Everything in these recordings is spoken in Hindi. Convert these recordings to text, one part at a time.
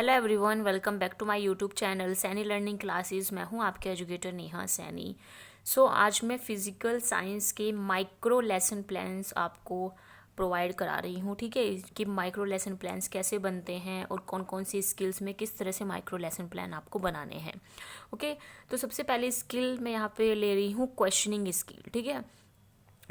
Hello everyone, welcome back to my YouTube channel Saini learning classes. मैं हूं आपके एजुकेटर नेहा सैनी। आज मैं फिज़िकल साइंस के माइक्रो लेसन प्लान्स आपको प्रोवाइड करा रही हूं। ठीक है, कि माइक्रो लेसन प्लान्स कैसे बनते हैं और कौन कौन सी स्किल्स में किस तरह से माइक्रो लेसन प्लान आपको बनाने हैं। ओके, तो सबसे पहले स्किल मैं यहाँ पे ले रही हूँ क्वेश्चनिंग स्किल। ठीक है,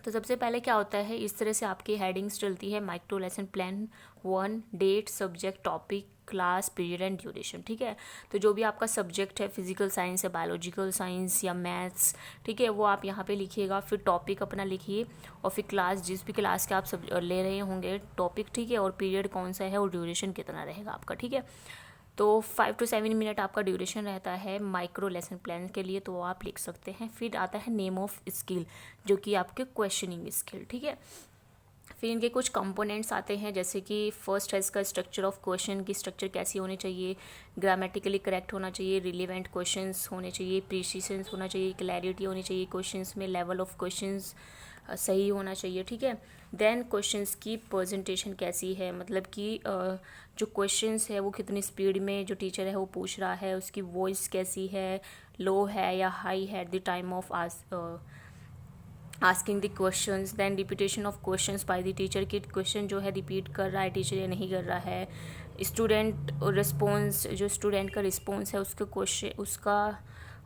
तो सबसे पहले क्या होता है, इस तरह से आपकी हेडिंग्स चलती है micro lesson plan 1, date, subject, topic, class, period and duration. ठीक है, तो जो भी आपका सब्जेक्ट है, फिजिकल साइंस या बायोलॉजिकल साइंस या मैथ्स, ठीक है, वो आप यहाँ पे लिखिएगा। फिर टॉपिक अपना लिखिए और फिर क्लास, जिस भी क्लास के आप सब ले रहे होंगे टॉपिक, ठीक है, और पीरियड कौन सा है और ड्यूरेशन कितना रहेगा आपका। ठीक है, तो 5 to 7 मिनट आपका ड्यूरेशन रहता है माइक्रो लेसन प्लान के लिए, तो आप लिख सकते हैं। फिर आता है नेम ऑफ स्किल, जो कि आपके क्वेश्चनिंग स्किल। ठीक है, फिर इनके कुछ कंपोनेंट्स आते हैं, जैसे कि फर्स्ट है इसका स्ट्रक्चर ऑफ क्वेश्चन की स्ट्रक्चर कैसी होनी चाहिए, ग्रामेटिकली करेक्ट होना चाहिए, रिलेवेंट क्वेश्चंस होने चाहिए, प्रिसीजंस होना चाहिए, क्लैरिटी होनी चाहिए क्वेश्चंस में, लेवल ऑफ क्वेश्चंस सही होना चाहिए। ठीक है, देन क्वेश्चंस की प्रेजेंटेशन कैसी है, मतलब कि जो क्वेश्चंस है वो कितनी स्पीड में जो टीचर है वो पूछ रहा है, उसकी वॉइस कैसी है, लो है या हाई है at the time of asking the questions. Then repetition of questions by the teacher, कि क्वेश्चन जो है रिपीट कर रहा है टीचर या नहीं कर रहा है। स्टूडेंट रिस्पॉन्स, जो स्टूडेंट का रिस्पॉन्स है उसके क्वेश्चन, उसका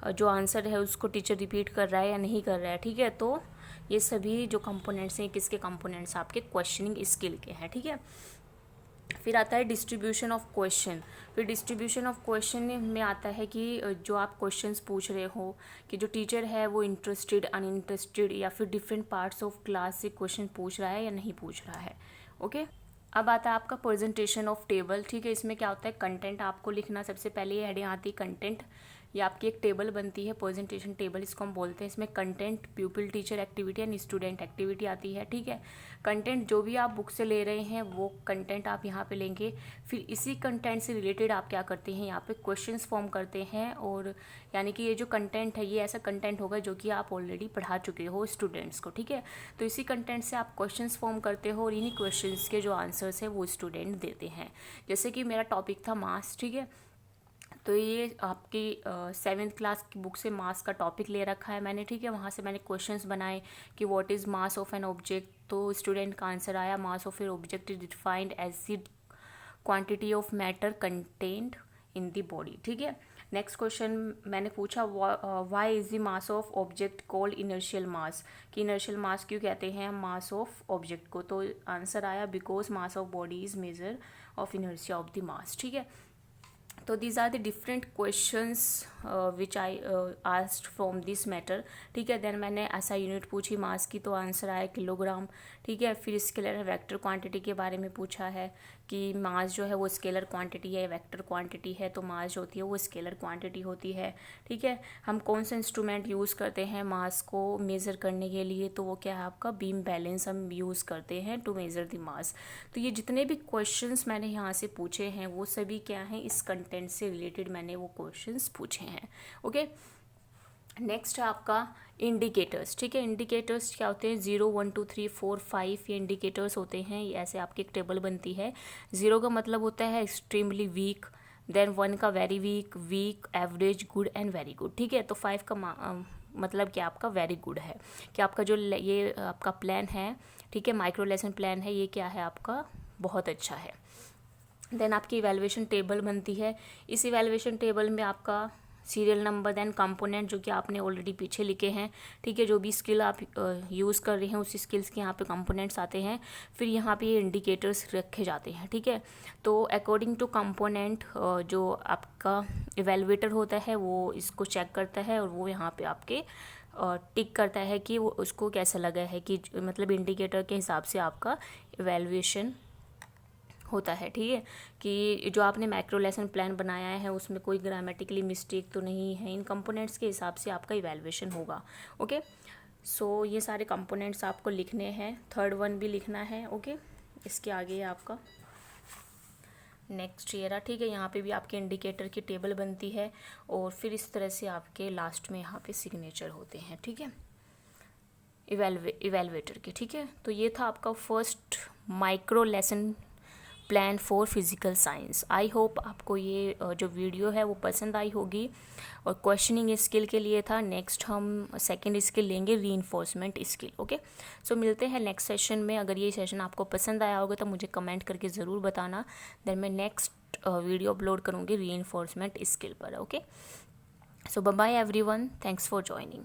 जो आंसर है उसको टीचर रिपीट कर रहा है या नहीं कर रहा है। ठीक है, तो ये सभी जो कंपोनेंट्स हैं, किसके कंपोनेंट्स आपके क्वेश्चनिंग स्किल के हैं। ठीक है, फिर आता है डिस्ट्रीब्यूशन ऑफ क्वेश्चन। फिर डिस्ट्रीब्यूशन ऑफ क्वेश्चन में आता है कि जो आप क्वेश्चंस पूछ रहे हो, कि जो टीचर है वो इंटरेस्टेड, अनइंटरेस्टेड या फिर डिफरेंट पार्ट्स ऑफ क्लास से क्वेश्चन पूछ रहा है या नहीं पूछ रहा है। ओके, अब आता है आपका प्रेजेंटेशन ऑफ टेबल। ठीक है, इसमें क्या होता है, कंटेंट आपको लिखना। सबसे पहले ये हेडिंग आती है कंटेंट, ये आपकी एक टेबल बनती है, प्रेजेंटेशन टेबल इसको हम बोलते हैं। इसमें content, प्यूपिल, teacher activity and student activity आती है। ठीक है, कंटेंट जो भी आप बुक से ले रहे हैं वो कंटेंट आप यहाँ पे लेंगे। फिर इसी कंटेंट से रिलेटेड आप क्या करते हैं, यहाँ पे क्वेश्चंस फॉर्म करते हैं। और यानी कि ये जो कंटेंट है ये ऐसा कंटेंट होगा जो कि आप ऑलरेडी पढ़ा चुके हो स्टूडेंट्स को। ठीक है, तो इसी कंटेंट से आप क्वेश्चंस फॉर्म करते हो और इन्हीं क्वेश्चंस के जो आंसर्स है वो स्टूडेंट देते हैं। जैसे कि मेरा टॉपिक था मास। ठीक है, तो ये आपकी 7th क्लास की बुक से मास का टॉपिक ले रखा है मैंने। ठीक है, वहाँ से मैंने क्वेश्चंस बनाए कि what is mass of an object. तो स्टूडेंट का आंसर आया, mass of an object is defined as the quantity of matter contained in the body. ठीक है, नेक्स्ट क्वेश्चन मैंने पूछा, why is the mass of object called inertial mass, कि इनर्शियल मास क्यों कहते हैं हम मास ऑफ ऑब्जेक्ट को। तो आंसर आया, because mass of body is measure of inertia of the mass. ठीक है, तो these are the different questions which I asked from this matter। ठीक है, देन मैंने ऐसा यूनिट पूछी मास की, तो आंसर आया किलोग्राम। ठीक है, फिर स्केलर वेक्टर क्वांटिटी के बारे में पूछा है कि मास जो है वो स्केलर क्वांटिटी है, वेक्टर क्वांटिटी है। तो मास जो होती है वो स्केलर क्वांटिटी होती है। ठीक है, हम कौन सा इंस्ट्रूमेंट यूज़ करते हैं मास को मेज़र करने के लिए, तो वो क्या है आपका बीम बैलेंस हम यूज़ करते हैं टू मेज़र द मास। तो ये जितने भी क्वेश्चंस मैंने यहाँ से पूछे हैं वो सभी क्या हैं, इस कंटेंट से रिलेटेड मैंने वो क्वेश्चंस पूछे हैं। ओके, नेक्स्ट है आपका इंडिकेटर्स। ठीक है, इंडिकेटर्स क्या होते हैं, 0, 1, 2, 3, 4, 5 ये इंडिकेटर्स होते हैं। ये ऐसे आपकी एक टेबल बनती है। 0 का मतलब होता है एक्सट्रीमली वीक, देन 1 का very weak, weak, average, good and very good. ठीक है, तो 5 का मतलब कि आपका वेरी गुड है, कि आपका जो ये आपका प्लान है, ठीक है, माइक्रो लेसन प्लान है, ये क्या है आपका बहुत अच्छा है। देन आपकी इवैल्यूएशन टेबल बनती है। इस इवैल्यूएशन टेबल में आपका सीरियल नंबर, देन कंपोनेंट जो कि आपने ऑलरेडी पीछे लिखे हैं। ठीक है, जो भी स्किल आप यूज़ कर रहे हैं उसी स्किल्स के यहाँ पे कंपोनेंट्स आते हैं। फिर यहाँ पे ये इंडिकेटर्स रखे जाते हैं। ठीक है, तो अकॉर्डिंग टू कंपोनेंट जो आपका इवैल्यूएटर होता है वो इसको चेक करता है और वो यहाँ पे आपके टिक करता है कि वो उसको कैसा लगा है, कि मतलब इंडिकेटर के हिसाब से आपका इवैल्यूएशन होता है। ठीक है, कि जो आपने माइक्रो लेसन प्लान बनाया है उसमें कोई ग्रामेटिकली मिस्टेक तो नहीं है, इन कंपोनेंट्स के हिसाब से आपका इवैल्यूएशन होगा। ओके, सो ये सारे कंपोनेंट्स आपको लिखने हैं, थर्ड वन भी लिखना है। ओके, इसके आगे आपका नेक्स्ट ईयर। ठीक है, यहाँ पे भी आपके इंडिकेटर की टेबल बनती है और फिर इस तरह से आपके लास्ट में यहाँ पे सिग्नेचर होते हैं। ठीक है, इवैल्यूएटर के। ठीक है, तो ये था आपका first micro lesson plan for physical science. I hope आपको ये जो वीडियो है वो पसंद आई होगी। और क्वेश्चनिंग स्किल के लिए था। नेक्स्ट हम सेकंड स्किल लेंगे, रीइंफोर्समेंट स्किल। ओके, सो मिलते हैं नेक्स्ट सेशन में। अगर ये सेशन आपको पसंद आया होगा तो मुझे कमेंट करके ज़रूर बताना, देन मैं नेक्स्ट वीडियो अपलोड करूँगी रीइंफोर्समेंट स्किल पर। Okay, so bye bye everyone, thanks for joining.